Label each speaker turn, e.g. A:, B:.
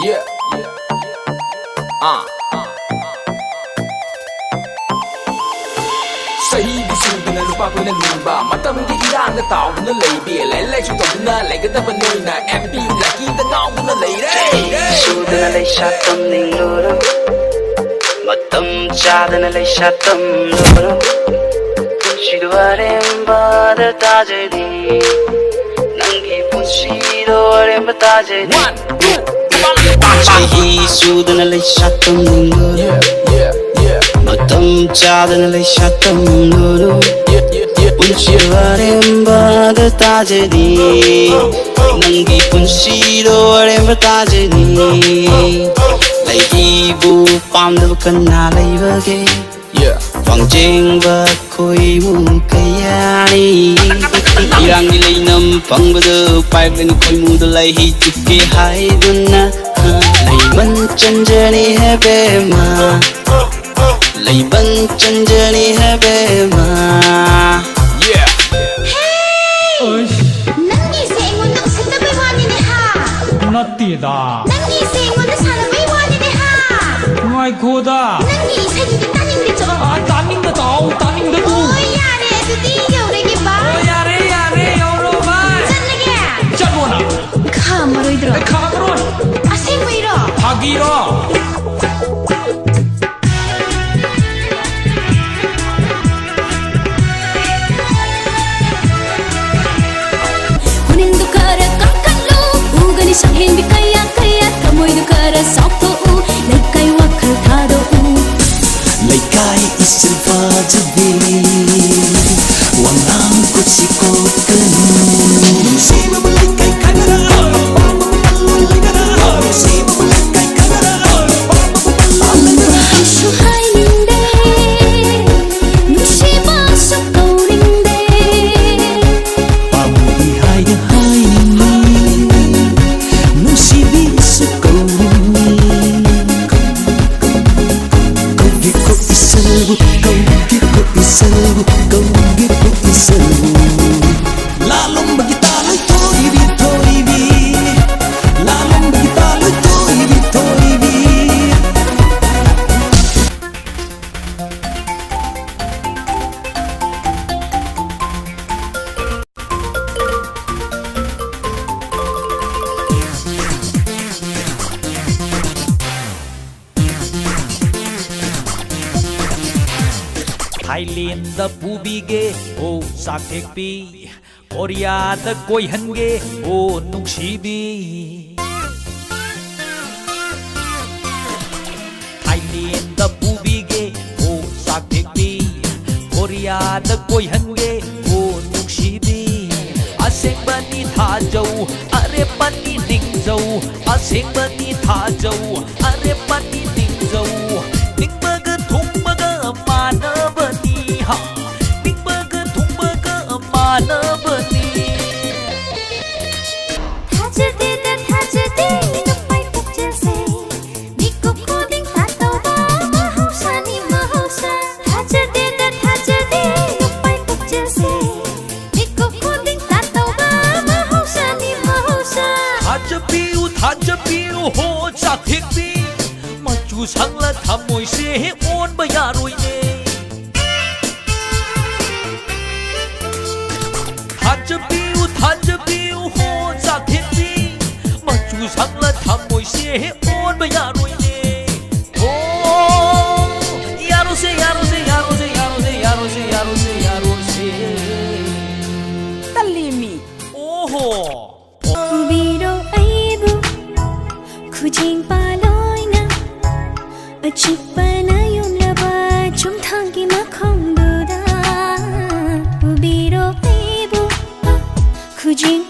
A: Yeah. Sahibi suduna lupa ko na nimba Matamdi ilan na tao na lady Lelay siya to na Lega na panoy na MP Lagi na nga ako na lady
B: Suduna lay siya tam ning loro Matam chada na lay siya tam loro Shiduaremba da tajadi Nangi punshiduaremba tajadi
A: 1, 2, 3
B: Sahi suduna lay siya tam ning loro Matam chada na lay siya tam loro Punshiduaremba da tajadi Nangi punshiduaremba tajadi Laibu pamdab kana laibage Pangjengba khoi mu kayani Irang ni lainam pangbada paiblen khoi mu da lai hi chukke hai dunna Laiban chanjani hai bema Laiban chanjani hai bema
C: Nangi se aingonda usittabai wanine ha
D: Nattida
C: Nangi se aingonda sanabai wanine ha
D: Ngai khoda
C: Nangi isai taning de chalo
D: taning da tau taning da tu
C: Oh yare adudi yaurege ba
D: yare yauro bai
C: Chalage
D: chalona
C: khamaroidro
D: khamaroi
C: asengbairo
D: hagiro
C: Hunindu kara kakalo ugani sanghen bi kaya kaya kamoidu kara sakto u laikai wakhal thado u
B: Laikai isil fajabi Wanang kutsi kokanu Sima malaikai kanara Sima malaikai kanara
C: Shu hai ninde Nushiba su kaurinde
B: Pamudi haida haini Nusibi su kauruni Kau iselbu, kau iselbu, kau iselbu Lalong bagita loy toibi Lalong bagita loy toibi
D: Thailand da pubige o sakthekpi Korea da koihange o nungsibi Thailand da pubige o sakthekpi Korea da koihange o nungsibi Asengba ni thajau arepa ni ningjau Asengba ni thajau arepa ni ningjau Ningmaga thungmaga manabani ha Ningmaga thungmaga manabani
C: Thajde nupai pukchil se Niku koding tatau ba mahausa ni mahausa Thajde nupai pukchil se Niku koding tatau ba mahausa ni mahausa
D: Thajapiu ho sakthekpi Machu sangla thamoi se on ba yaroi ne Thajapiu ho sakthekpi Machu sangla thamoi se on ba yaroi ne Oh yaro se
E: Talimi
D: Oho
C: Ubiro aibu Kujing paloina Achikpana yung laba Chum thangi makhong duda Ubiro aibu Kujing